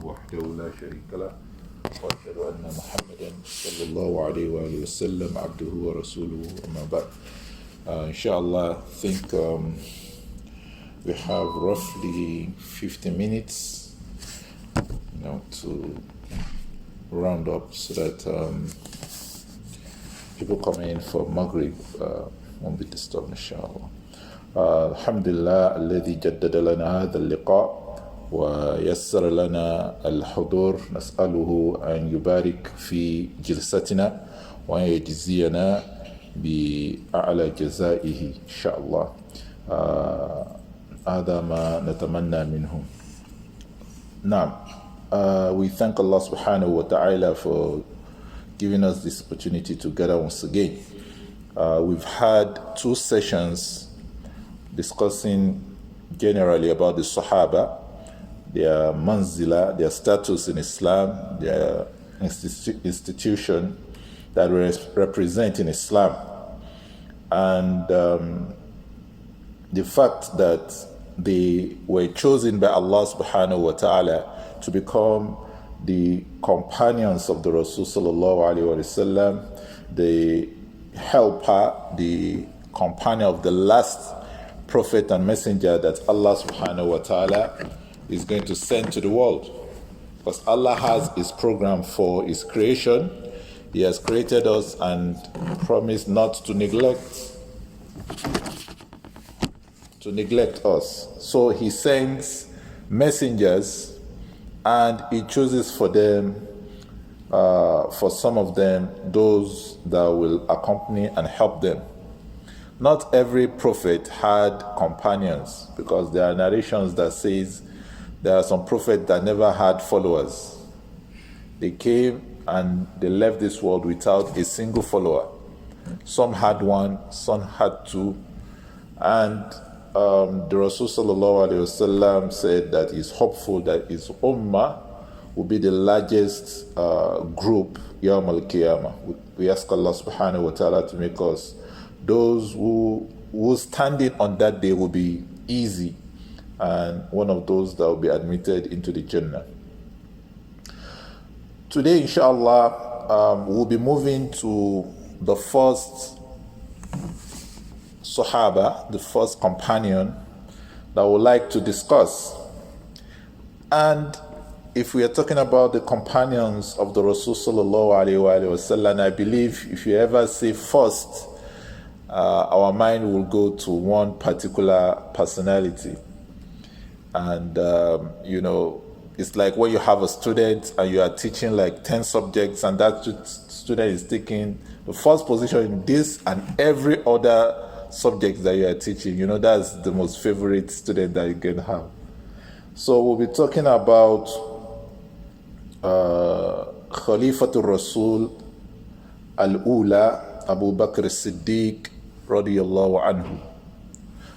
وحده لا شريك له وأشهد أن محمدا صلى الله عليه وآله وسلم عبده ورسوله أما بعد. Inshallah, I think we have roughly 50 minutes, to round up so that people coming in for Maghrib won't be disturbed, inshallah. Alhamdulillah, الذي جدد لنا هذا اللقاء ويسر لنا الحضور، نسأله أن يبارك في جلستنا وأن يجزينا بأعلى جزائه إن شاء الله. هذا ما نتمنى منه. نعم. We thank Allah subhanahu wa ta'ala for giving us this opportunity to gather once again. We've had 2 sessions discussing generally about the Sahabah, their manzila, their status in Islam, their institution that represent in Islam, and the fact that they were chosen by Allah subhanahu wa ta'ala to become the companions of the Rasul sallallahu alaihi wasallam, the helper, the companion of the last prophet and messenger that Allah subhanahu wa ta'ala is going to send to the world. Because Allah has His program for His creation. He has created us and promised not to neglect us. So He sends messengers and He chooses for them, for some of them, those that will accompany and help them. Not every prophet had companions, because there are narrations that says there are some prophets that never had followers. They came and they left this world without a single follower. Some had 1, some had 2, and the Rasul sallallahu alaihi wasallam said that he's hopeful that his ummah will be the largest group Yawm al-Qiyamah. We ask Allah subhanahu wa ta'ala to make us those who standing on that day will be easy, and one of those that will be admitted into the Jannah. Today, inshallah, we'll be moving to the first Sahaba, the first companion that we would like to discuss. And if we are talking about the companions of the Rasul sallallahu alaihi wasallam, I believe if you ever say first, our mind will go to one particular personality. And, it's like when you have a student and you are teaching like 10 subjects, and that student is taking the first position in this and every other subject that you are teaching. That's the most favorite student that you can have. So we'll be talking about Khalifatul Rasul Al-Ula, Abu Bakr As-Siddeeq radiyallahu anhu.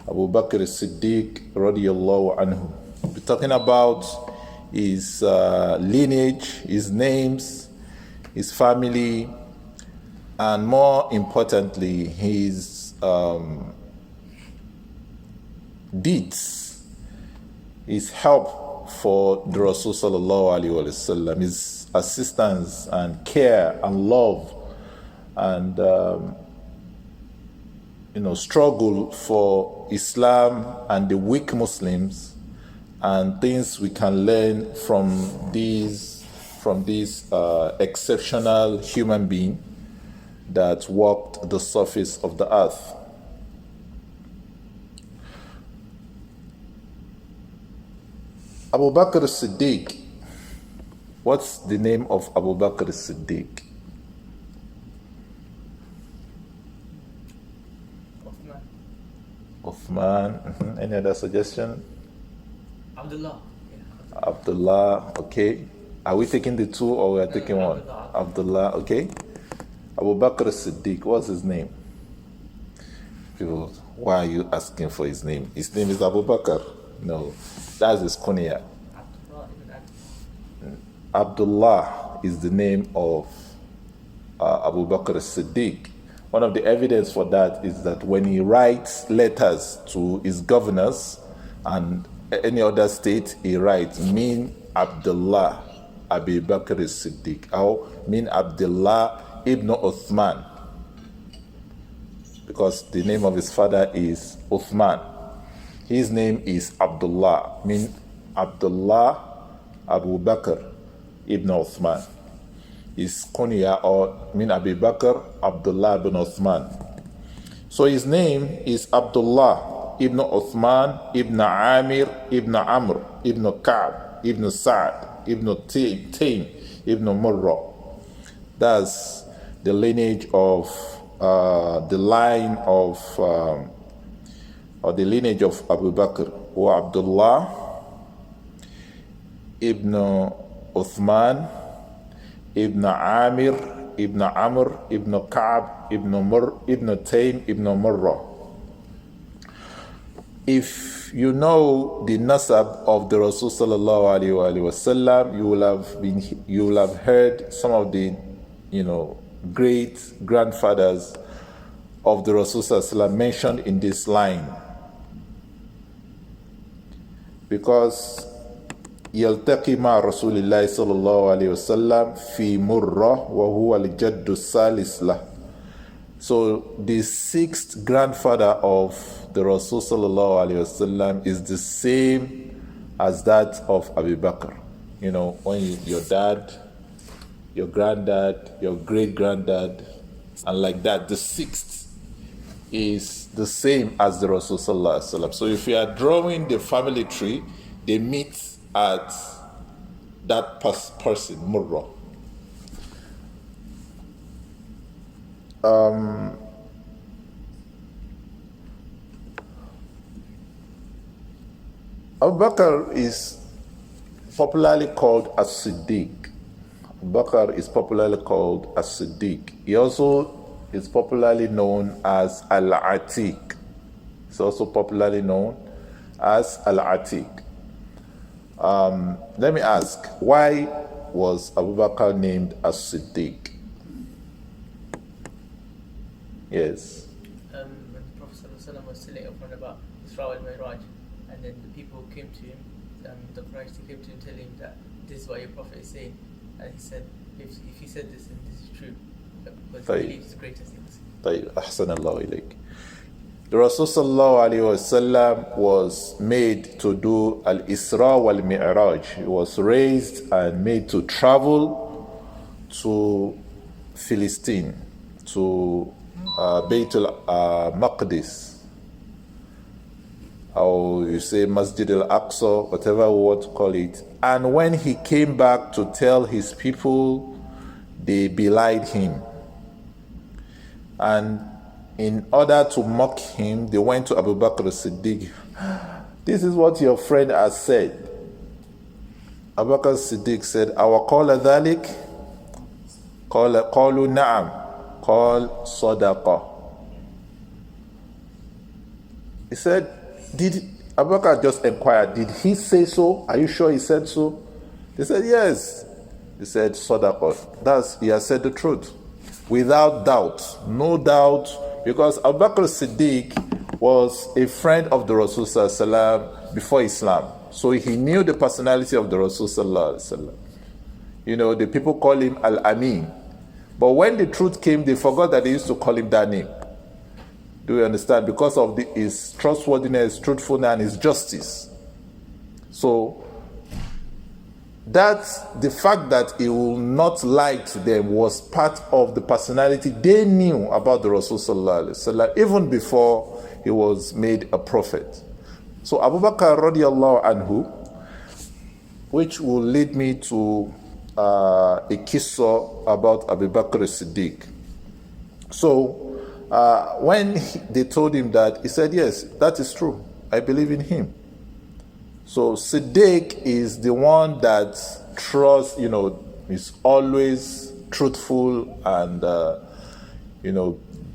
Abu Bakr As-Siddeeq radiyallahu anhu. We'll be talking about his lineage, his names, his family, and more importantly, his deeds, his help for the Rasul sallallahu alaihi wasallam, his assistance and care and love and struggle for Islam and the weak Muslims, and things we can learn from these exceptional human being that walked the surface of the earth. Abu Bakr As-Siddeeq. What's the name of Abu Bakr As-Siddeeq? Uthman. Any other suggestion? Abdullah. Abdullah, okay. Are we taking the 2 or we are taking 1? Abdullah, okay. Abu Bakr As-Siddeeq, what's his name? People, why are you asking for his name? His name is Abu Bakr. No, that's his kunya. Abdullah is the name of Abu Bakr As-Siddeeq. One of the evidence for that is that when he writes letters to his governors and any other state, he writes, "Min Abdullah Abu Bakr As-Siddeeq, or min Abdullah ibn Uthman, because the name of his father is Uthman. His name is Abdullah, min Abdullah Abu Bakr ibn Uthman. His kunya, or min Abu Bakr Abdullah ibn Uthman. So his name is Abdullah ibn Uthman ibn Amir ibn Amr ibn Ka'b ibn Sa'd ibn Taym ibn Murrah. That's the lineage of the line of or the lineage of Abu Bakr, or Abdullah ibn Uthman ibn Amir ibn Amr ibn Ka'b ibn Taym ibn Murrah. If you know the nasab of the Rasul sallallahu alaihi wasallam, you will have heard some of the great grandfathers of the Rasul sallallahu alaihi wasallam mentioned in this line, because يلتقي مع رسول الله صلى الله عليه وسلم في مرة وهو الجد الثالث له. So the sixth grandfather of the Rasul sallallahu alaihi wasallam is the same as that of Abu Bakr. When your dad, your granddad, your great granddad, and like that, the sixth is the same as the Rasul sallallahu alaihi wasallam. So if you are drawing the family tree, they meet at that person, Murrah. Abu Bakr is popularly called As-Siddeeq. Abu Bakr is popularly called As-Siddeeq. He also is popularly known as Al-Atiq. He's also popularly known as Al-Atiq. Let me ask, why was Abu Bakr named As-Siddeeq? Yes. When the Prophet ﷺ was telling everyone about Isra al Mi'raj, and then the people came to him, the Quraysh came to him telling him that this is what your Prophet is saying, and he said, if he said this, then this is true, because he believes the greatest things. طيب أحسن الله إليك. The Rasul sallallahu alaihi wasallam was made to do al-Isra wal-Mi'raj. He was raised and made to travel to Philistine, to Bayt al-Maqdis, or you say Masjid al-Aqsa, whatever we want to call it. And when he came back to tell his people, they belied him. And in order to mock him, they went to Abu Bakr As-Siddeeq. This is what your friend has said. Abu Bakr As-Siddeeq said, "Awa qala dhalik?" Qalu na'am. Qal sadaqa. He said, Abu Bakr just inquired, did he say so? Are you sure he said so? They said, yes. He said, sadaqa. He has said the truth. Without doubt. No doubt. Because Abu Bakr As-Siddeeq was a friend of the Rasul sallallahu alaihi wasallam before Islam. So he knew the personality of the Rasul sallallahu alaihi wasallam. The people call him Al-Amin. But when the truth came, they forgot that they used to call him that name. Do you understand? Because of his trustworthiness, truthfulness, and his justice. So the fact that he will not lie to them was part of the personality they knew about the Rasul sallallahu alaihi wasallam even before he was made a prophet. So Abu Bakr radiallahu anhu, which will lead me to a qissa about Abu Bakr As-Siddeeq. So when they told him that, he said, yes, that is true. I believe in him. So Siddiq is the one that trusts, is always truthful and,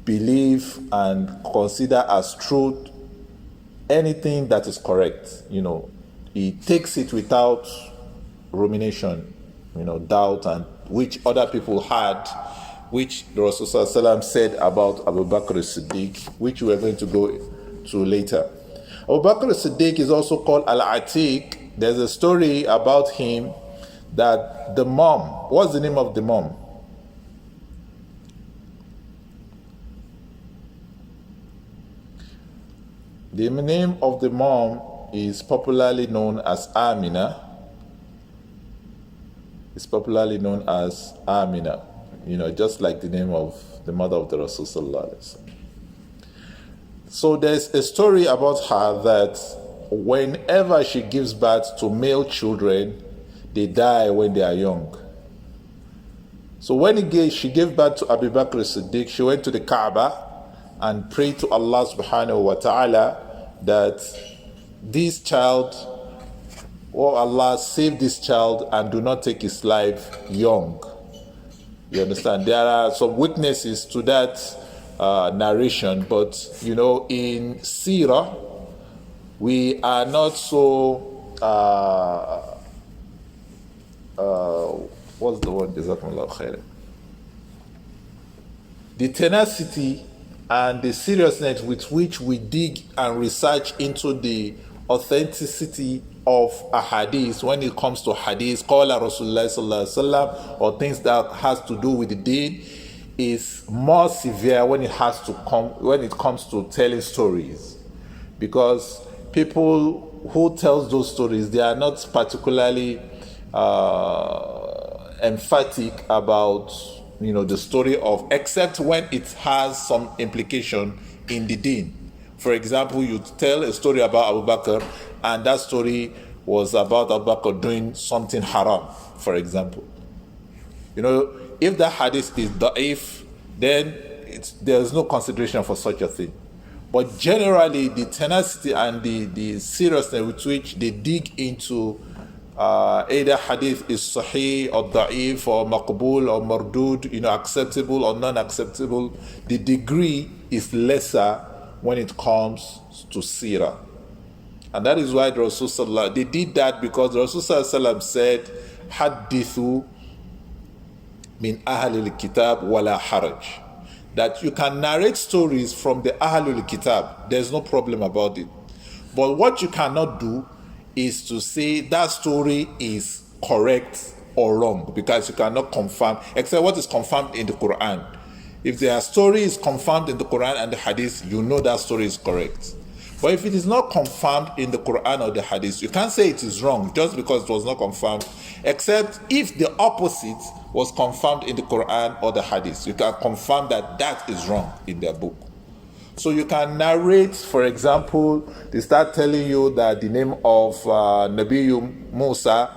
believe and consider as truth anything that is correct. He takes it without rumination, doubt, and which other people had, which the Rasul sallallahu alaihi wasallam said about Abu Bakr As-Siddeeq, which we are going to go to later. Abu Bakr As-Siddeeq is also called Al-Atiq there's a story about him that the mom, what's the name of the mom? The name of the mom is popularly known as Amina. It's popularly known as Amina, just like the name of the mother of the Rasul Sallallahu Alaihi Wasallam. So there's a story about her that whenever she gives birth to male children, they die when they are young. So when she gave birth to Abu Bakr As-Siddeeq, she went to the Kaaba and prayed to Allah subhanahu wa ta'ala that this child, oh Allah, save this child and do not take his life young. You understand? There are some weaknesses to that narration, but in Sirah, we are not so, what's the word? Jazakumullahu khairan. The tenacity and the seriousness with which we dig and research into the authenticity of a hadith when it comes to hadith, qala Rasulullah sallallahu alaihi wasallam, or things that has to do with the deen, is more severe when it comes to telling stories, because people who tells those stories, they are not particularly emphatic about the story except when it has some implication in the deen. For example, you tell a story about Abu Bakr, and that story was about Abu Bakr doing something haram, for example. If the hadith is da'if, then there's no consideration for such a thing. But generally, the tenacity and the seriousness with which they dig into either hadith is sahih or da'if or maqbul or mardud, acceptable or non-acceptable, the degree is lesser when it comes to seerah. And that is why the Rasul they did that, because the Rasul said, hadithu min ahlil kitab wala haraj, that you can narrate stories from the ahlul kitab, there's no problem about it. But what you cannot do is to say that story is correct or wrong, because you cannot confirm, except what is confirmed in the Quran. If their story is confirmed in the Quran and the Hadith, that story is correct. But if it is not confirmed in the Quran or the Hadith, you can't say it is wrong just because it was not confirmed, except if the opposite was confirmed in the Quran or the Hadith. You can confirm that is wrong in their book. So you can narrate, for example, they start telling you that the name of Nabi Musa,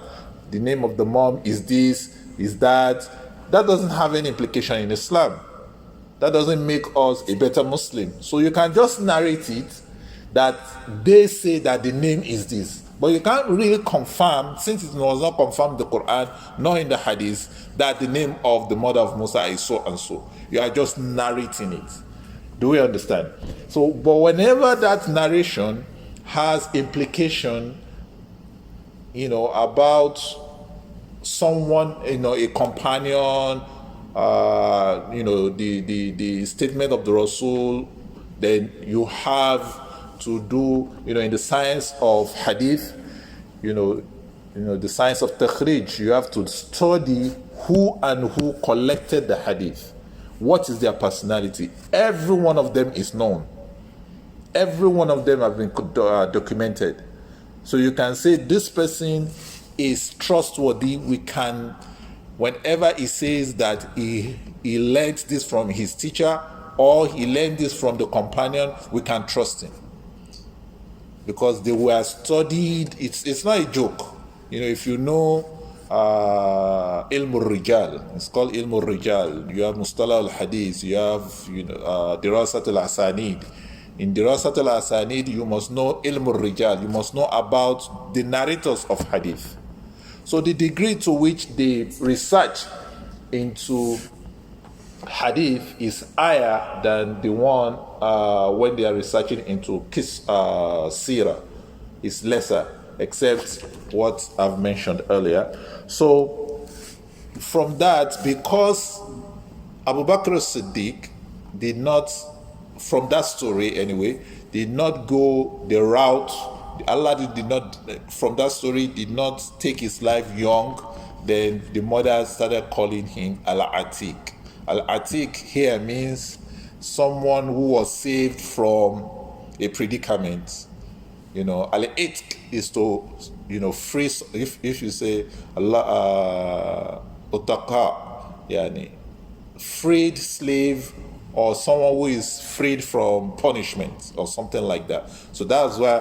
the name of the mom is this, is that. That doesn't have any implication in Islam. That doesn't make us a better Muslim. So you can just narrate it that they say that the name is this. But you can't really confirm, since it was not confirmed in the Quran nor in the Hadith, that the name of the mother of Musa is so and so. You are just narrating it. Do we understand? So, but whenever that narration has implication, about someone, a companion, the statement of the Rasul, then you have to do, in the science of hadith, the science of takhrij, you have to study who collected the hadith. What is their personality? Every one of them is known. Every one of them have been documented. So you can say this person is trustworthy. We can, whenever he says that he learned this from his teacher or he learned this from the companion, we can trust him. Because they were studied. It's not a joke. If you know Ilmul Rijal, it's called Ilmul Rijal. You have Mustalah al-Hadith, you have Dirasat al-Asanid. In Dirasat al-Asanid, you must know Ilmul Rijal. You must know about the narrators of Hadith. So the degree to which they research into Hadith is higher than the one when they are researching into Sirah. Is lesser, except what I've mentioned earlier. So from that, because Abu Bakr As-Siddeeq did not, from that story anyway, did not go the route Allah did not, from that story, did not take his life young. Then the mother started calling him Al-Atiq. Al-Atiq here means someone who was saved from a predicament. Al-Itq is to, free. If you say Allah, Utaqa, yani, freed slave, or someone who is freed from punishment or something like that. So that's why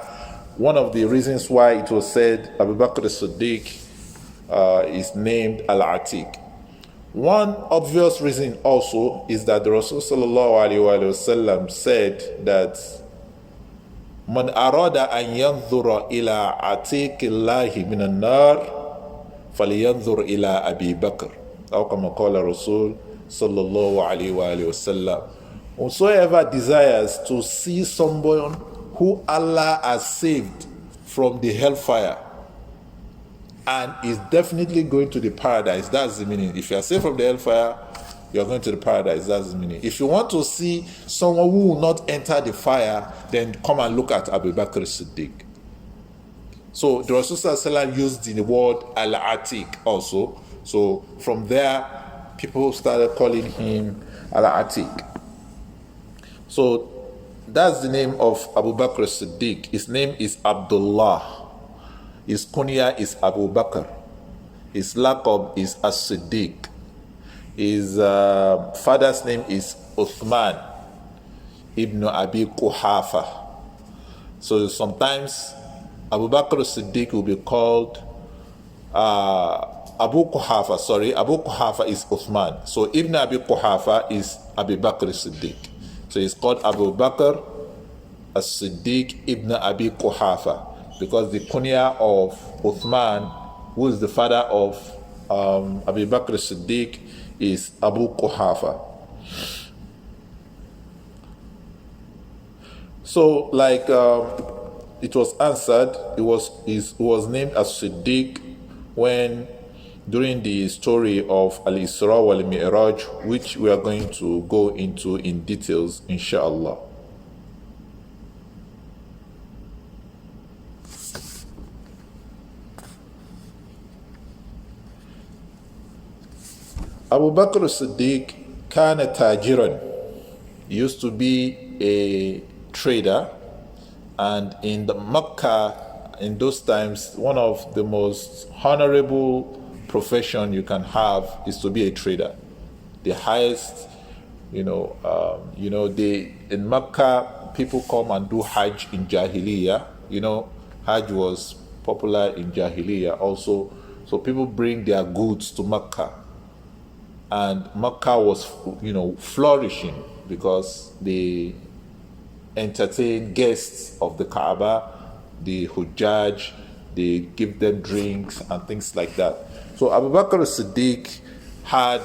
one of the reasons why it was said Abu Bakr As-Siddeeq is named Al-Atiq. One obvious reason also is that the Rasul sallallahu alaihi wasallam said that Man arada an yanzura ila atiqillahi min an-nar falyanzur ila Abi Bakr. Aw kama qala Rasul sallallahu alaihi wasallam. Whosoever desires to see someone who Allah has saved from the hellfire and is definitely going to the paradise, that's the meaning. If you are saved from the hellfire, you are going to the paradise, that's the meaning. If you want to see someone who will not enter the fire, then come and look at Abu Bakr As-Siddeeq. So the Rasul used the word Al-Atiq also. So from there, people started calling him Al-Atiq. So that's the name of Abu Bakr As-Siddeeq. His name is Abdullah. His kunya is Abu Bakr. His laqab is As-Siddeeq. His father's name is Uthman ibn Abi Quhafa. So sometimes Abu Bakr As-Siddeeq will be called Abu Quhafa is Uthman. So Ibn Abi Quhafa is Abu Bakr As-Siddeeq. So he's called Abu Bakr As-Siddeeq ibn Abi Quhafa, because the kunya of Uthman, who is the father of Abu Bakr As-Siddeeq, is Abu Quhafa. So like it was answered, it was named as Siddiq when, during the story of Al-Isra wal-Mi'raj, which we are going to go into in details, inshallah. Abu Bakr As-Siddeeq kana tajiran. He used to be a trader, and in the Mecca in those times, one of the most honorable profession you can have is to be a trader. The highest, in Mecca, people come and do Hajj in Jahiliyyah. Hajj was popular in Jahiliyyah also. So people bring their goods to Mecca. And Mecca was, flourishing because they entertain guests of the Kaaba, the Hujjaj, they give them drinks and things like that. So Abu Bakr As-Siddeeq had,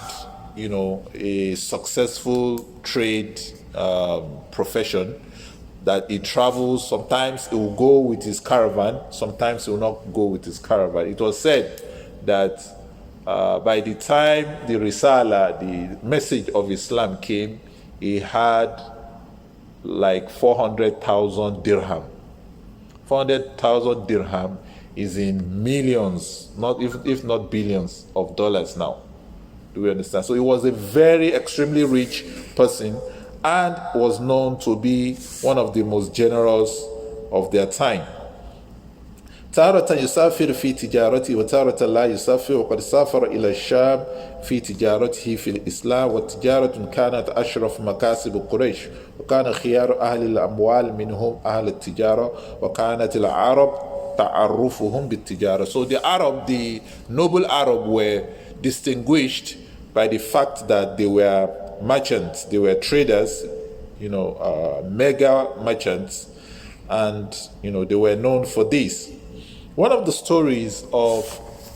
a successful trade profession, that he travels. Sometimes he will go with his caravan, sometimes he will not go with his caravan. It was said that by the time the Risala, the message of Islam came, he had like 400,000 dirham. 400,000 dirham is in millions, if not billions of dollars now. Do we understand? So he was a very extremely rich person and was known to be one of the most generous of their time. تارة يسافر في تجارته وتارة لا يسافر، وقد سافر إلى الشام في تجارته في الإسلام، والتجارة كانت أشرف مكاسب قريش، وكان خيار أهل الأموال منهم أهل التجارة، وكانت العرب تعرفهم بالتجارة. So the noble Arab were distinguished by the fact that they were merchants, they were traders, mega merchants, and they were known for this. One of the stories of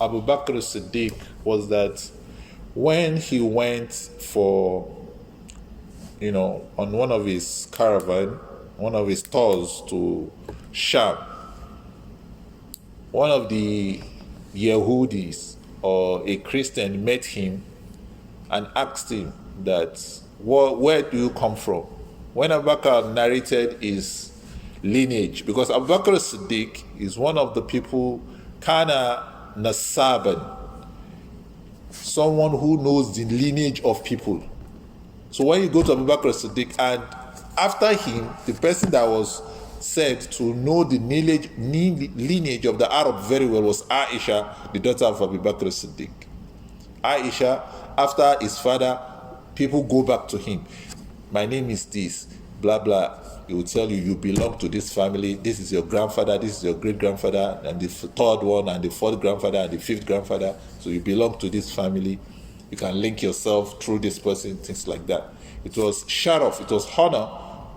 Abu Bakr As-Siddeeq was that when he went for, on one of his tours to Sham, one of the Yehudis or a Christian met him and asked him that, where do you come from? When Abu Bakr narrated his lineage, because Abu Bakr As-Siddeeq is one of the people, kana nasaban, someone who knows the lineage of people. So when you go to Abu Bakr As-Siddeeq, and after him, the person that was said to know the lineage of the Arab very well was Aisha, the daughter of Abu Bakr As-Siddeeq. Aisha, after his father, people go back to him. My name is this, blah, blah. He will tell you, you belong to this family. This is your grandfather, this is your great-grandfather, and the third one, and the fourth grandfather, and the fifth grandfather. So you belong to this family. You can link yourself through this person, things like that. It was sharaf, it was honor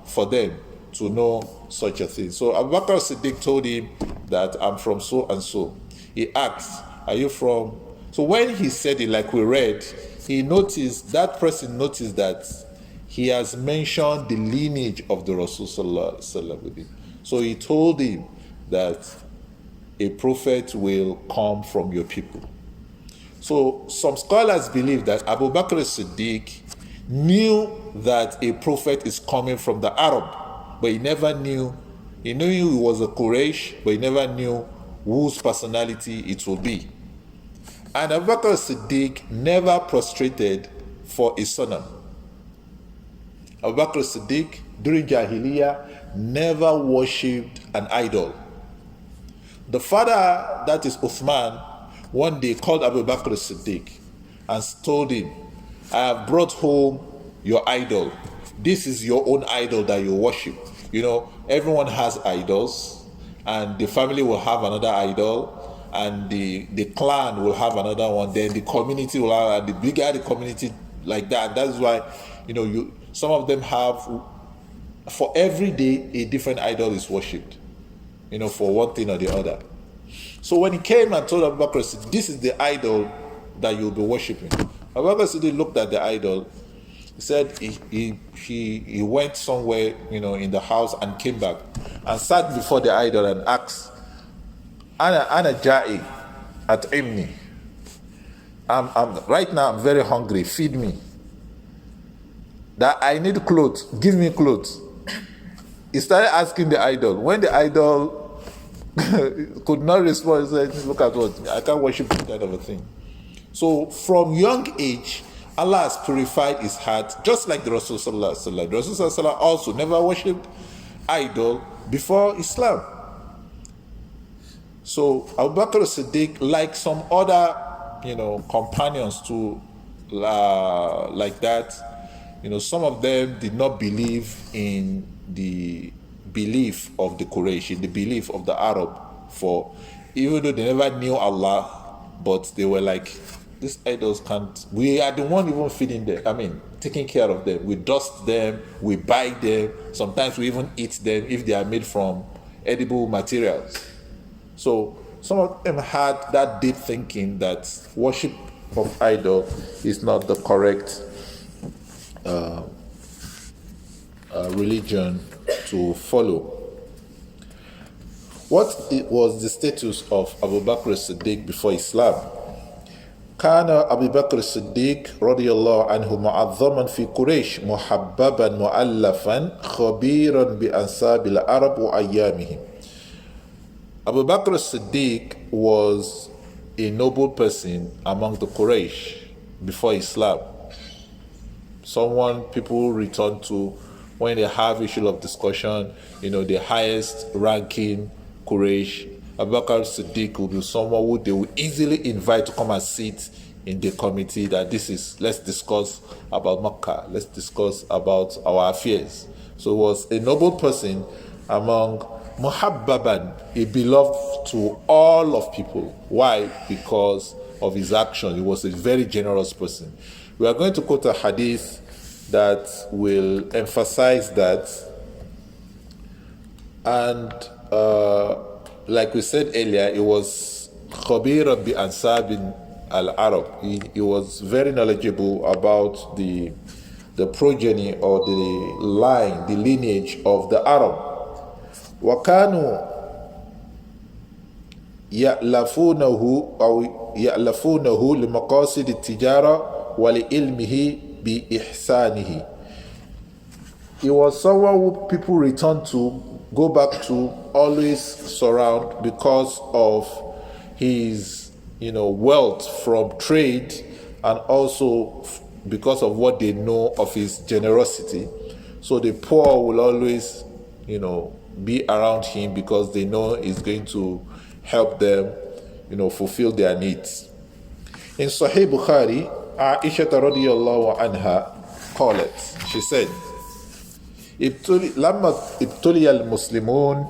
for them to know such a thing. So Abu Bakr As-Siddeeq told him that I'm from so and so. He asked, are you from? So when he said it, like we read, he noticed, that person noticed that he has mentioned the lineage of the Rasul Sallallahu Alaihi Wasallam with him. So he told him that a prophet will come from your people. So some scholars believe that Abu Bakr As-Siddeeq knew that a prophet is coming from the Arab, but he never knew. He knew he was a Quraysh, but he never knew whose personality it will be. And Abu Bakr As-Siddeeq never prostrated for a sonam. Abu Bakr As-Siddeeq, during Jahiliyyah, never worshipped an idol. The father, that is Uthman, one day called Abu Bakr As-Siddeeq and told him, I have brought home your idol. This is your own idol that you worship. You know, everyone has idols, and the family will have another idol, and the clan will have another one, then the community will have, and the bigger the community, like that. That's why, you know, some of them have, for every day, a different idol is worshipped, you know, for one thing or the other. So when he came and told Abu Bakr, this is the idol that you'll be worshipping, Abu Bakr looked at the idol. He said he went somewhere, you know, in the house and came back and sat before the idol and asked, Ana ja'i at'imni. I'm right now I'm very hungry, feed me. That I need clothes, give me clothes. He started asking the idol. When the idol could not respond, he said, look at what, I can't worship this kind of a thing. So from young age, Allah has purified his heart, just like the Rasul Sallallahu Alaihi Wasallam. The Rasul Sallallahu Alaihi Wasallam also never worshipped idol before Islam. So Abu Bakr As-Siddeeq, like some other, you know, companions to like that, you know, some of them did not believe in the belief of the Quraysh, in the belief of the Arab, for even though they never knew Allah, but they were like, these idols can't, we are the one even feeding them, I mean, taking care of them. We dust them, we buy them, sometimes we even eat them if they are made from edible materials. So some of them had that deep thinking that worship of idol is not the correct religion to follow. What was the status of Abu Bakr As-Siddeeq before Islam? كان أبو بكر الصديق رضي الله عنه معظما في قريش محببا مؤلفا خبيرا بأنساب العرب وأيامهم. Abu Bakr As-Siddeeq was a noble person among the Quraysh before Islam. Someone people return to when they have issue of discussion, you know, the highest ranking Quraysh. Abu Bakr As-Siddeeq will be someone who they will easily invite to come and sit in the committee, that this is, let's discuss about Makkah, let's discuss about our affairs. So he was a noble person among Muhabbaban, a beloved to all of people. Why? Because of his action. He was a very generous person. We are going to quote a hadith that will emphasize that. And like we said earlier, it was Khabir bi Ansab al-Arab. He was very knowledgeable about the progeny or the line, the lineage of the Arab. وَكَانُوا يَأْلَفُونَهُ أو يَأْلَفُونَهُ لِمَقَاصِدِ التِّجَارَةِ وَلِعِلْمِهِ بِإِحْسَانِهِ. He was someone who people returned to go back to always surround because of his, wealth from trade, and also because of what they know of his generosity. So the poor will always, be around him because they know he's going to help them, fulfill their needs. In Sahih Bukhari, Aisha radiyallahu anha قالت, she said, لما ابتلي المسلمون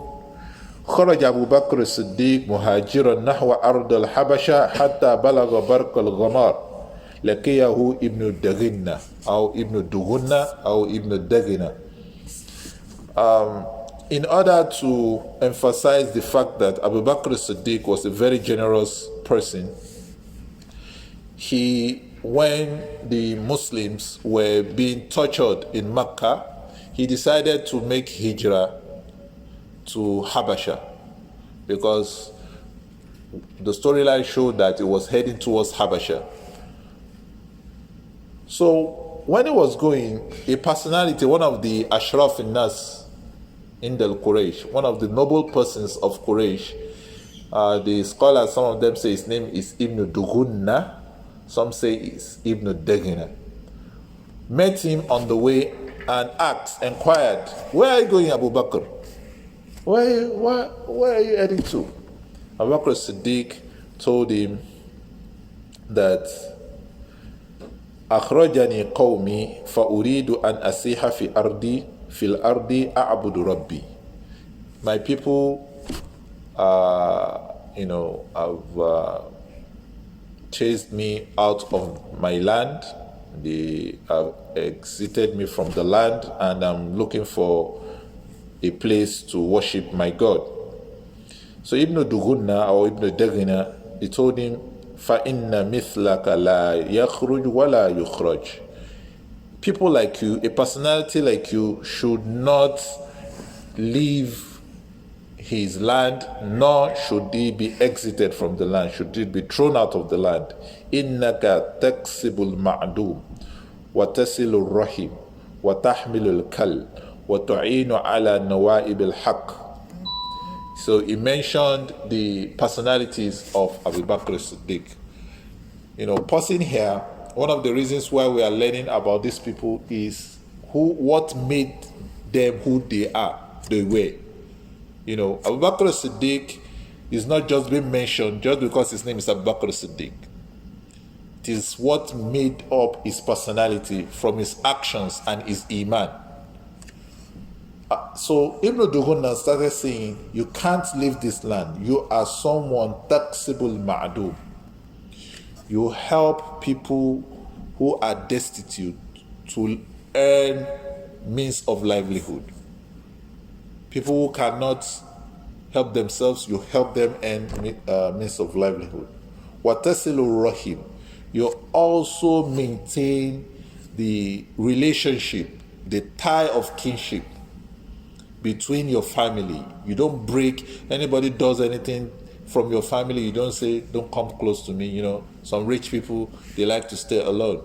خرج أبو بكر الصديق مهاجرا نحو أرض الحبشة حتى بلغ برق الغمار لقيه ابن الدغنة أو ابن الدغنة أو ابن الدغنة. In order to emphasize the fact that Abu Bakr As-Siddeeq was a very generous person, when the Muslims were being tortured in Mecca, he decided to make hijrah to Habasha, because the storyline showed that it was heading towards Habasha. So when he was going, a personality, one of the Ashraf in-Nas in the Quraysh, one of the noble persons of Quraysh, the scholars, some of them say his name is Ibn Dughunna, some say it's Ibn Dagina, met him on the way and inquired, where are you going, Abu Bakr? Where are you heading to? Abu Bakr As-Siddeeq told him that أخرجني قومي فأريد أن أسيح في الأرض أعبد ربي. My people, have chased me out of my land. They have exited me from the land, and I'm looking for a place to worship my God. So Ibn Dughunna or Ibn Daghina, he told him, فَإِنَّ مِثْلَكَ لَا يَخْرُجْ وَلَا يُخْرَجْ. People like you, a personality like you, should not leave his land, nor should he be exited from the land, should he be thrown out of the land. إِنَّكَ تَكْسِبُ الْمَعْدُومِ وَتَسِلُ الرَّحِمِ وَتَحْمِلُ الْكَلِّ وَتُعِينُ عَلَى نَوَائِبِ الْحَقِّ. So he mentioned the personalities of Abu Bakr As-Siddeeq. Pausing here, one of the reasons why we are learning about these people is what made them who they were. Abu Bakr As-Siddeeq is not just being mentioned just because his name is Abu Bakr As-Siddeeq. It is what made up his personality from his actions and his iman. So Ibn Dughunna started saying, you can't leave this land. You are someone taksibul ma'dum. You help people who are destitute to earn means of livelihood. People who cannot help themselves, you help them earn means of livelihood. Watasilu rahim. You also maintain the relationship, the tie of kinship between your family. You don't break. Anybody does anything from your family, you don't say, don't come close to me. Some rich people, they like to stay alone.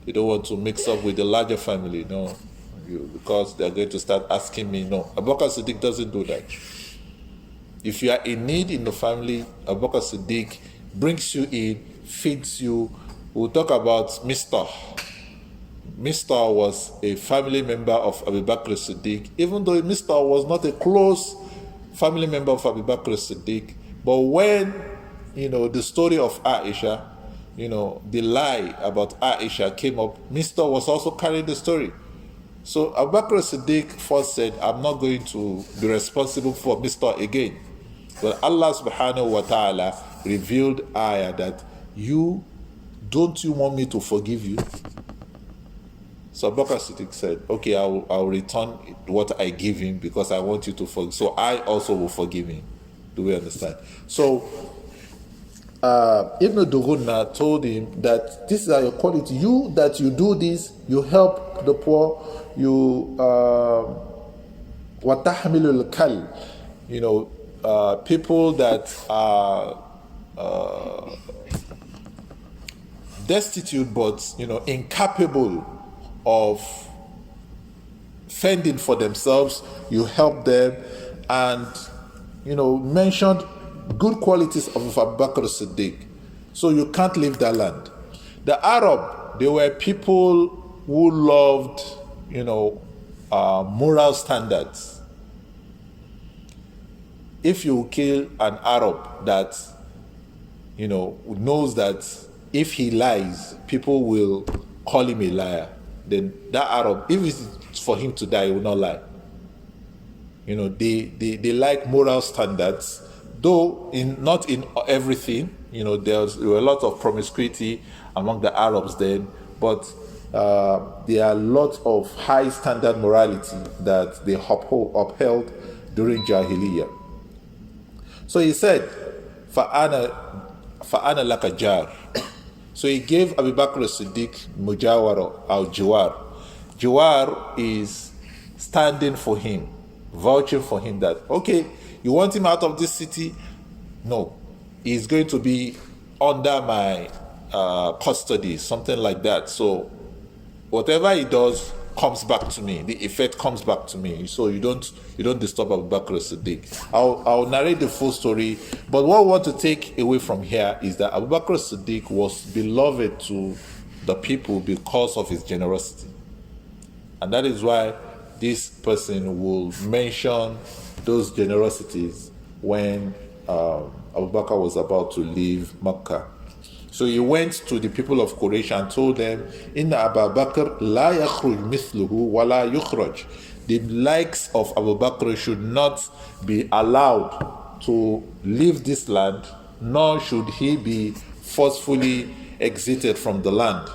They don't want to mix up with the larger family, because they're going to start asking me. No, Abu Bakr As-Siddeeq doesn't do that. If you are in need in the family, Abu Bakr As-Siddeeq brings you in, feeds you. We'll talk about Mistah. Mistah was a family member of Abu Bakr As-Siddeeq, even though Mistah was not a close family member of Abu Bakr As-Siddeeq. But when, the story of Aisha, the lie about Aisha came up, Mistah was also carrying the story. So Abu Bakr As-Siddeeq first said, I'm not going to be responsible for Mistah again. But Allah subhanahu wa ta'ala revealed ayah that don't you want me to forgive you? So Abu Bakr As-Siddeeq said, okay, I'll return what I give him because I want you to forgive. So I also will forgive him. Do we understand? So Ibn Dughunna told him that this is your quality. You do this, you help the poor, you watahmilul kal, people that are destitute but incapable of fending for themselves, you help them and, mentioned good qualities of Abu Bakr As-Siddeeq. So you can't leave that land. The Arab, they were people who loved, moral standards. If you kill an Arab that, knows that if he lies, people will call him a liar, then that Arab, if it's for him to die, he will not lie. They like moral standards, though not in everything. There were a lot of promiscuity among the Arabs then, but there are lots of high standard morality that they upheld during Jahiliyyah. So he said, فَأَنَا لَكَ جَارٌ. So he gave Abu Bakr As-Siddeeq mujawara or jiwar. Jiwar is standing for him, vouching for him that, okay, you want him out of this city? No, he's going to be under my custody, something like that. So whatever he does comes back to me. The effect comes back to me. So you don't disturb Abu Bakr As-Siddeeq. I'll narrate the full story. But what I want to take away from here is that Abu Bakr As-Siddeeq was beloved to the people because of his generosity. And that is why this person will mention those generosities when Abu Bakr was about to leave Makkah. So he went to the people of Quraysh and told them, Inna Abu Bakr la yakhruj mithluhu wa la yukhraj. The likes of Abu Bakr should not be allowed to leave this land, nor should he be forcefully exited from the land.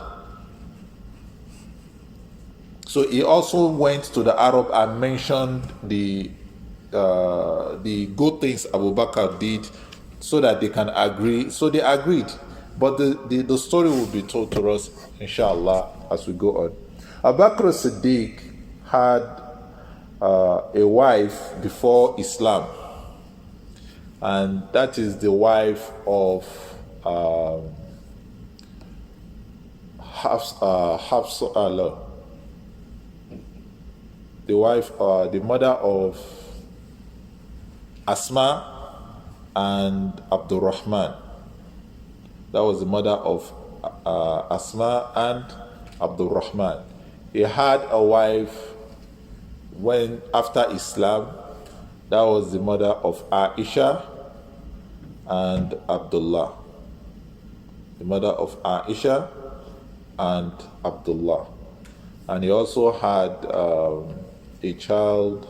So he also went to the Arab and mentioned the good things Abu Bakr did so that they can agree. So they agreed. But the story will be told to us, inshallah, as we go on. Abu Bakr As-Siddeeq had a wife before Islam, and that is the wife of Hafsa, the mother of Asma and Abdul Rahman. That was the mother of Asma and Abdul Rahman. He had a wife after Islam. That was the mother of Aisha and Abdullah. The mother of Aisha and Abdullah. And he also had a child.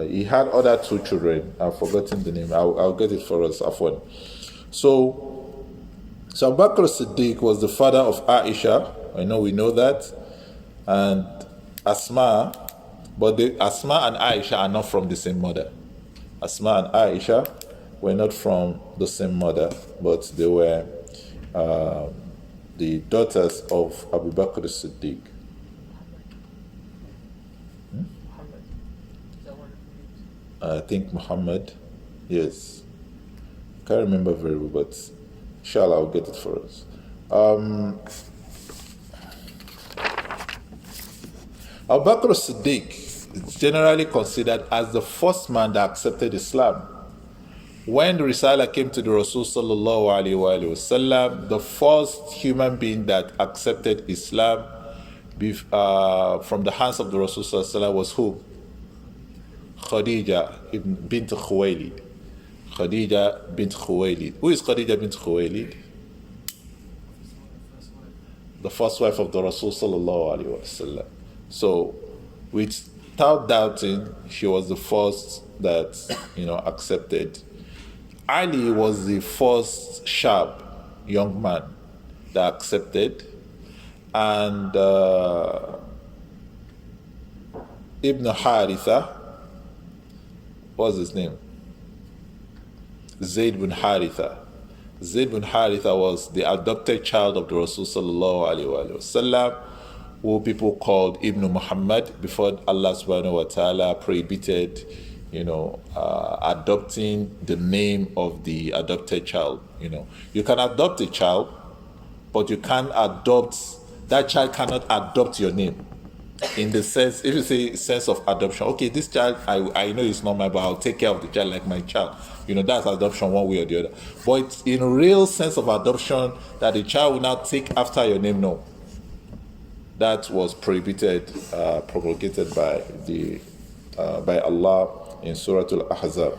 He had other two children. I've forgotten the name. I'll get it for us, Afwan. So Abu Bakr As-Siddeeq was the father of Aisha. We know that. And Asma. But Asma and Aisha are not from the same mother. Asma and Aisha were not from the same mother, but they were the daughters of Abu Bakr As-Siddeeq. I think Muhammad, yes. Can't remember very well, but inshallah I'll get it for us. Abu Bakr As-Siddeeq is generally considered as the first man that accepted Islam. When the Risala came to the Rasul sallallahu alaihi wasallam, the first human being that accepted Islam from the hands of the Rasul sallallahu alaihi wasallam was who? Khadija bint Khuwaylid. Khadija bint Khuwaylid. Who is Khadija bint Khuwaylid? The first wife of the Rasul sallallahu alaihi wasallam. So, without doubting, she was the first that accepted. Ali was the first sharp young man that accepted, and Ibn Haritha, what's his name? Zayd bin Haritha. Zayd bin Haritha was the adopted child of the Rasul sallallahu alaihi wasallam, who people called Ibn Muhammad before Allah subhanahu wa ta'ala prohibited, adopting the name of the adopted child. You can adopt a child, but you can't adopt, that child cannot adopt your name. In the sense, if you say sense of adoption, okay, this child, I know it's not mine, but I'll take care of the child like my child. That's adoption one way or the other. But it's in real sense of adoption that the child will now take after your name, no. That was prohibited, promulgated by by Allah in Surah Al-Ahzab.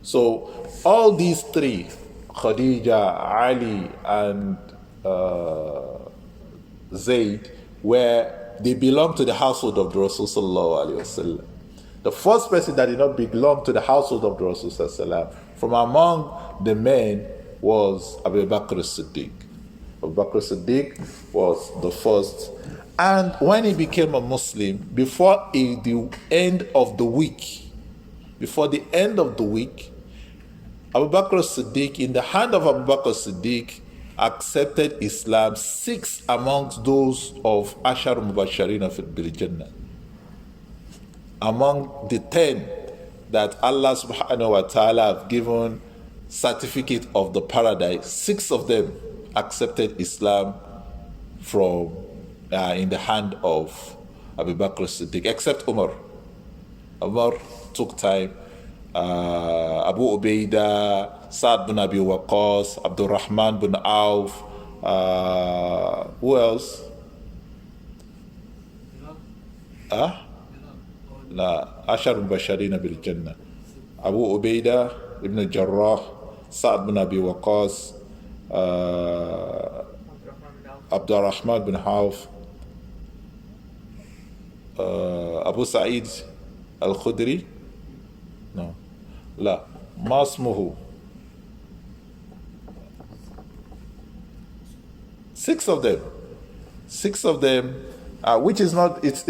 So all these three, Khadija, Ali, and Zayd, where they belong to the household of the Rasul sallallahu alaihi wasallam. The first person that did not belong to the household of the Rasul sallallahu alaihi wasallam from among the men was Abu Bakr As-Siddeeq. Abu Bakr As-Siddeeq was the first. And when he became a Muslim, before the end of the week, Abu Bakr As-Siddeeq, in the hand of Abu Bakr As-Siddeeq, accepted Islam 6 amongst those of Ashar Mubasharina bil Jannah. Among the 10 that Allah subhanahu wa ta'ala have given certificate of the paradise, 6 of them accepted Islam from in the hand of Abu Bakr As-Siddeeq, except Umar. Umar took time. Abu Ubaidah, Sa'd bin Abi Waqqas, Abdul Rahman bin Auf, who else? Ashar Mubasharina bil Jannah. Abu Ubaidah ibn Jarrah, Sa'd bin Abi Waqqas, Abdul Rahman bin Auf, Abu Sa'id al-Khudri. No. لا ما اسمه. 6 of them, which is not, it's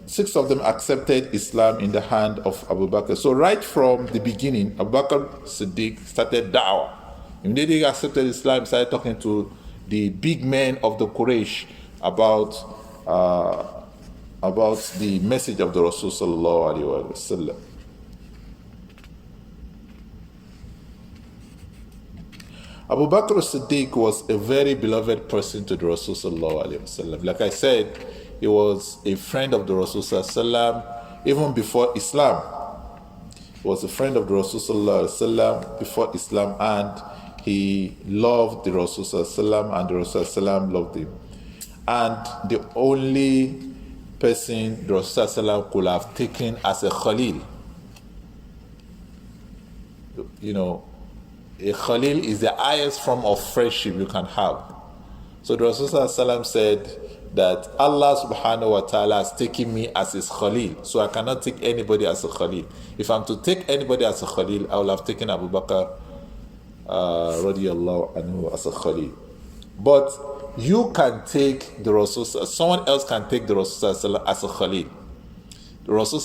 6 of them accepted Islam in the hand of Abu Bakr. So right from the beginning, Abu Bakr Siddiq started da'wah. Immediately he accepted Islam, started talking to the big men of the Quraysh about the message of the Rasul sallallahu alaihi wasallam. Abu Bakr As-Siddeeq was a very beloved person to the Rasul sallallahu alaihi wasallam. Like I said, he was a friend of the Rasul sallallahu alaihi wasallam even before Islam. He was a friend of the Rasul sallallahu alaihi wasallam before Islam, and he loved the Rasul sallallahu alaihi wasallam, and the Rasul sallallahu alaihi wasallam loved him. And the only person the Rasul sallallahu alaihi wasallam could have taken as a Khalil. A Khalil is the highest form of friendship you can have. So the Rasul sallallahu alaihi wasallam said that Allah subhanahu wa ta'ala has taken me as his Khalil, so I cannot take anybody as a Khalil. If I'm to take anybody as a Khalil, I will have taken Abu Bakr radiyallahu anhu as a Khalil. But you can take the Rasul, someone else can take the Rasul as a Khalil. The Rasul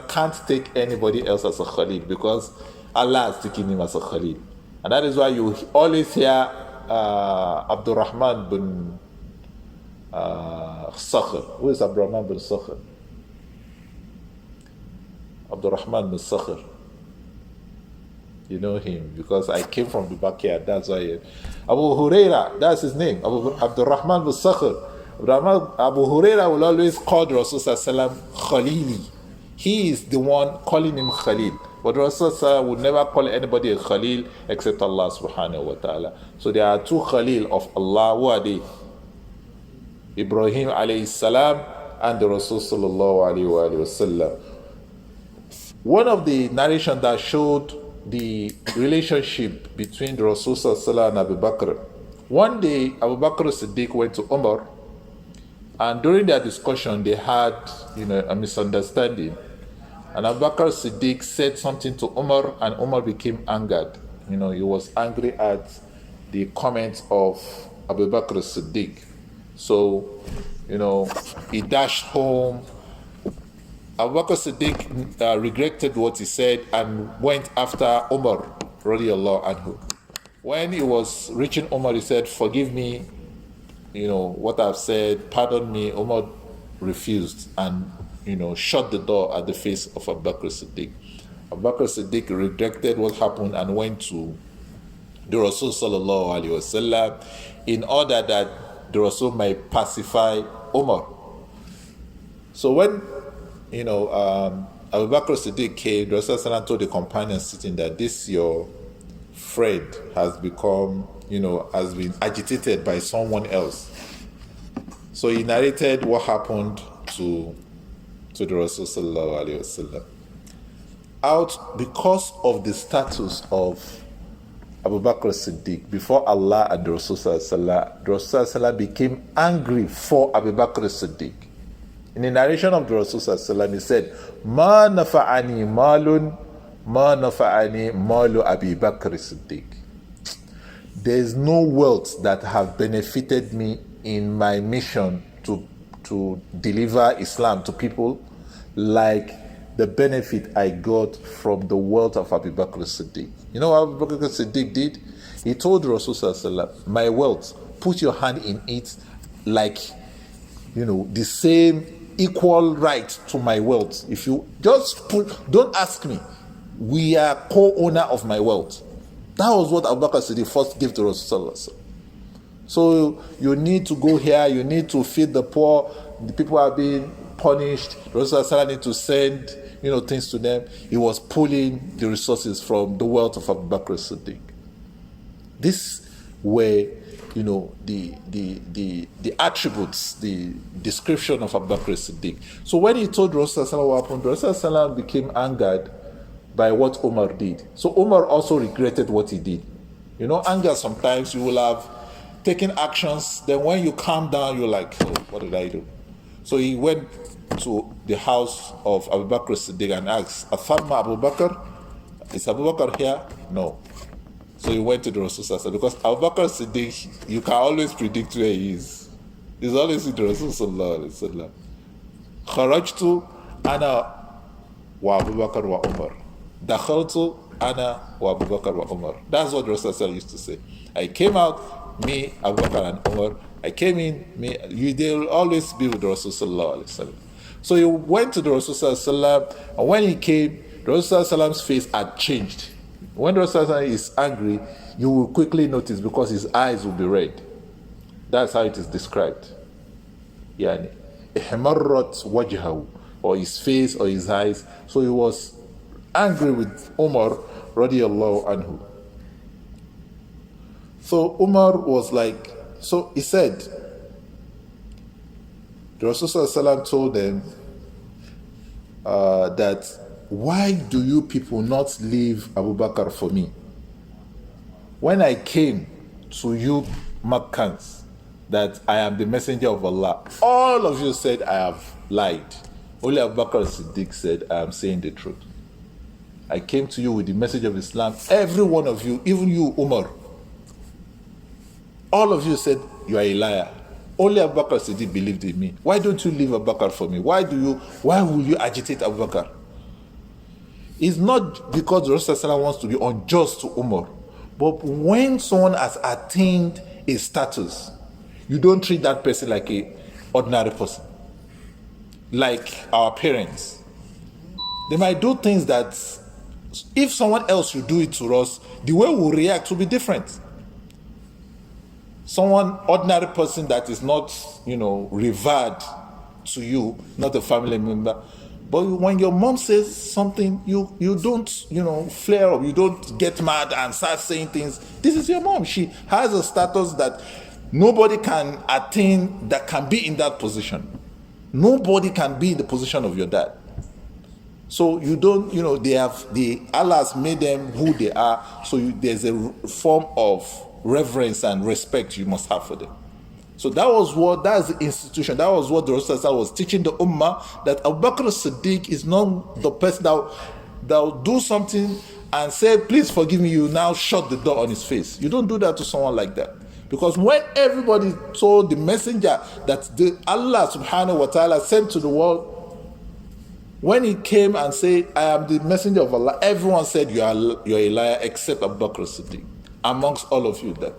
can't take anybody else as a Khalil because Allah has taken him as a Khalil. And that is why you always hear Abdul Rahman bin Sakhr. Who is Abdul Rahman bin Sakhr? Abdul Rahman bin Sakhr. You know him because I came from the backyard. That's why. Abu Huraira, that's his name. Abdul Rahman bin Sakhr. Abu Huraira will always call the Rasul Khalili. He is the one calling him Khalil. But Rasul would never call anybody a Khalil except Allah subhanahu wa ta'ala. So there are 2 Khalil of Allah. Who are they? Ibrahim alayhi salam and the Rasul sallallahu alayhi wa sallam. One of the narrations that showed the relationship between the Rasul sallallahu alayhi wa sallam and Abu Bakr. One day, Abu Bakr As-Siddeeq went to Umar, and during their discussion, they had a misunderstanding. And Abu Bakr As-Siddeeq said something to Umar, and Umar became angered. He was angry at the comments of Abu Bakr As-Siddeeq. So, he dashed home. Abu Bakr As-Siddeeq regretted what he said and went after Umar radiallahu anhu. When he was reaching Umar, he said, "Forgive me, what I've said, pardon me." Umar refused and shut the door at the face of Abu Bakr As-Siddeeq. Abu Bakr As-Siddeeq rejected what happened and went to the Rasul sallallahu alaihi wasallam in order that the Rasul might pacify Umar. So when Abu Bakr As-Siddeeq came, the Rasul sallallahu told the companions sitting that this your friend has become, has been agitated by someone else. So he narrated what happened to the Rasul sallallahu alaihi wasallam. Because of the status of Abu Bakr As-Siddeeq before Allah and the Rasul sallallahu, the Rasul sallallahu became angry for Abu Bakr As-Siddeeq. In the narration of the Rasul sallallahu, he said, "Ma nafa'ani malun, ma nafa'ani malu Abu Bakr As-Siddeeq." There is no wealth that have benefited me in my mission to deliver Islam to people like the benefit I got from the wealth of Abu Bakr As-Siddeeq. You know what Abu Bakr As-Siddeeq did? He told Rasul sallallahu, my wealth, put your hand in it like, the same equal right to my wealth. If you just don't ask me, we are co-owner of my wealth. That was what Abu Bakr As-Siddeeq first gave to Rasul sallallahu. So you need to go here, you need to feed the poor, the people are being punished, Rasul sallallahu need to send things to them. He was pulling the resources from the wealth of Abu Bakr As-Siddeeq. This were, the attributes, the description of Abu Bakr As-Siddeeq. So when he told Rasul sallallahu what happened, Rasul sallallahu became angered by what Umar did. So Umar also regretted what he did. Anger, sometimes you will have taken actions, then when you calm down, you're like, oh, what did I do? So he went to the house of Abu Bakr As-Siddeeq and asked, Atharma Abu Bakr? Is Abu Bakr here? No. So he went to the Rasul sallallahu, because Abu Bakr As-Siddeeq, you can always predict where he is. He's always with the Rasul sallallahu. Kharajtu ana wa Abu Bakr wa Umar. Dakhaltu ana wa Abu Bakr wa Umar. That's what the Rasul sallallahu used to say. I came out, me, Abu Bakr and Umar. I came in, they will always be with the Rasul sallallahu. So he went to the Rasul sallallahu, and when he came, the Rasul sallallahu face had changed. When the Rasul sallallahu is angry, you will quickly notice because his eyes will be red. That's how it is described. Yani, ihmarrat wajhahu, or his face or his eyes. So he was angry with Umar radiyallahu anhu. So Umar was like, so he said, the Rasul sallallahu told them that, why do you people not leave Abu Bakr for me? When I came to you Makkans that I am the messenger of Allah, all of you said I have lied. Only Abu Bakr As-Siddeeq said I am saying the truth. I came to you with the message of Islam. Every one of you, even you Umar, all of you said you are a liar. Only Abu Bakr As-Siddeeq believed in me. Why don't you leave Abu Bakr for me? Why will you agitate Abu Bakr? It's not because the Rasul wants to be unjust to Umar, but when someone has attained a status, you don't treat that person like an ordinary person. Like our parents. They might do things that if someone else should do it to us, the way we react will be different. Someone, ordinary person that is not, revered to you, not a family member. But when your mom says something, you don't, flare up, you don't get mad and start saying things. This is your mom. She has a status that nobody can attain, that can be in that position. Nobody can be in the position of your dad. So you don't, Allah has made them who they are. So there's a form of reverence and respect you must have for them. So that's the institution. That was what the Rasul was teaching the Ummah, that Abu Bakr As-Siddeeq is not the person that will do something and say, please forgive me, you now shut the door on his face. You don't do that to someone like that. Because when everybody told the messenger that Allah subhanahu wa ta'ala sent to the world, when he came and said, I am the messenger of Allah, everyone said you're a liar except Abu Bakr As-Siddeeq, amongst all of you. That.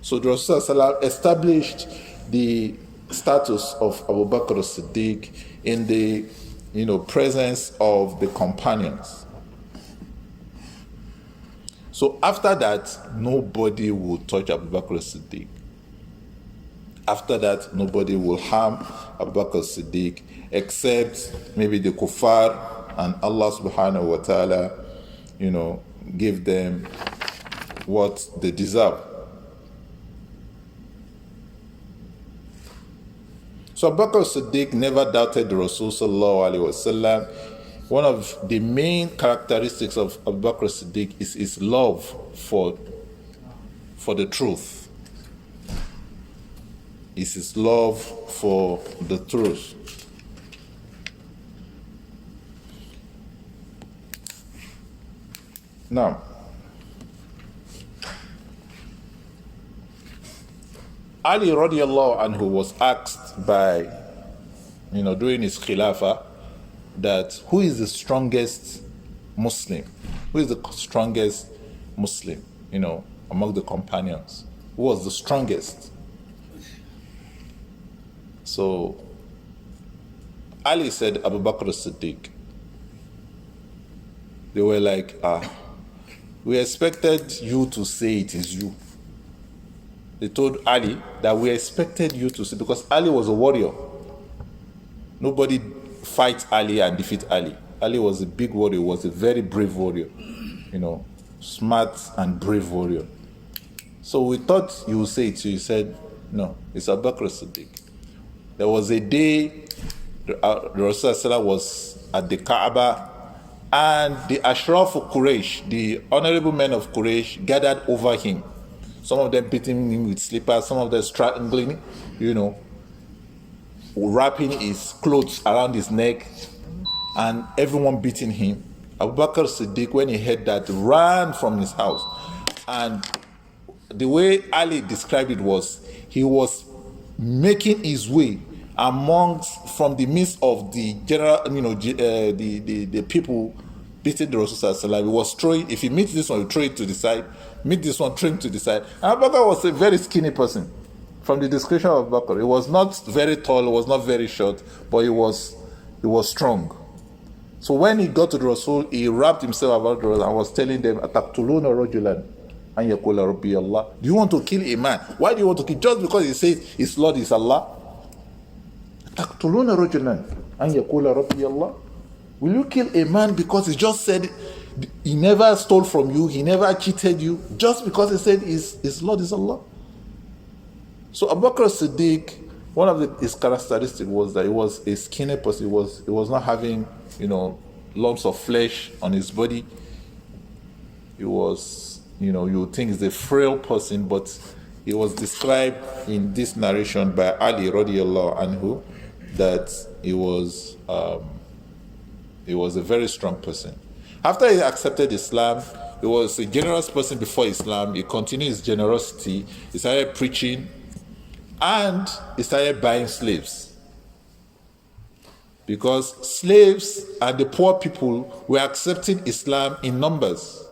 So the Rasul established the status of Abu Bakr As-Siddeeq in the presence of the companions. So after that, nobody will touch Abu Bakr As-Siddeeq. After that, nobody will harm Abu Bakr As-Siddeeq except maybe the kuffar, and Allah subhanahu wa ta'ala, give them what they deserve. So Abu Bakr As-Siddeeq never doubted the Rasul sallallahu alaihi wasallam. One of the main characteristics of Abu Bakr As-Siddeeq is his love for the truth. Is his love for the truth. Now, Ali radiallahu anhu was asked by, during his khilafah, that who is the strongest Muslim? Who is the strongest Muslim, among the companions? Who was the strongest? So, Ali said Abu Bakr As-Siddeeq. They were like, we expected you to say it is you. They told Ali that we expected you to say, because Ali was a warrior. Nobody fight Ali and defeat Ali. Ali was a big warrior, was a very brave warrior, smart and brave warrior. So we thought you would say it. So you said, no, it's Abu Bakr As-Siddeeq. There was a day the Rasulullah was at the Kaaba, and the Ashraf of Quraysh, the honorable men of Quraysh, gathered over him. Some of them beating him with slippers, some of them strangling, wrapping his clothes around his neck, and everyone beating him. Abu Bakr As-Siddeeq, when he heard that, ran from his house. And the way Ali described it was, he was making his way from the midst of the general, the people beating the Rasul. He was throwing, if he meets this one, he throw it to the side, meet this one, throw him to the side. And Abu Bakr was a very skinny person. From the description of Abu Bakr, he was not very tall, he was not very short, but he was strong. So when he got to the Rasul, he wrapped himself about the Rasul and was telling them, "Ataqtuluna rajulan an yaqula rabbi Allah." Do you want to kill a man? Why do you want to kill? Just because he says his Lord is Allah? Taqtuluna rajulan an yaqula rabbi Allah. Will you kill a man because he just said he never stole from you, he never cheated you, just because he said his Lord is Allah? So Abu Bakr As-Siddeeq, one of his characteristics was that he was a skinny person. He was not having, lumps of flesh on his body. He was, you would think he's a frail person, but he was described in this narration by Ali radiallahu anhu that he was a very strong person. After he accepted Islam, he was a generous person before Islam. He continued his generosity. He started preaching, and he started buying slaves. Because slaves and the poor people were accepting Islam in numbers.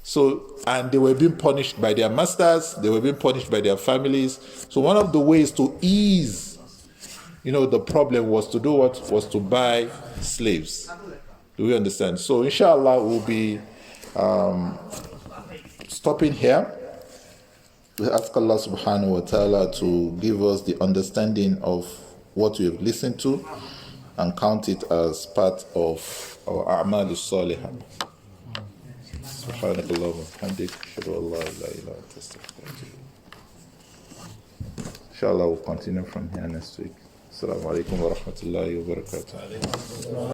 So, and they were being punished by their masters, they were being punished by their families. So one of the ways to ease, the problem was to do what? Was to buy slaves. Do we understand? So inshallah we'll be stopping here. We ask Allah subhanahu wa ta'ala to give us the understanding of what we have listened to and count it as part of our a'mal as-salihah. سبحانك اللهم وبحمدك أشهد أن لا إله إلا أنت أستغفرك. Inshallah we'll continue from here next week. Assalamu alaikum wa rahmatullahi wa barakatuh.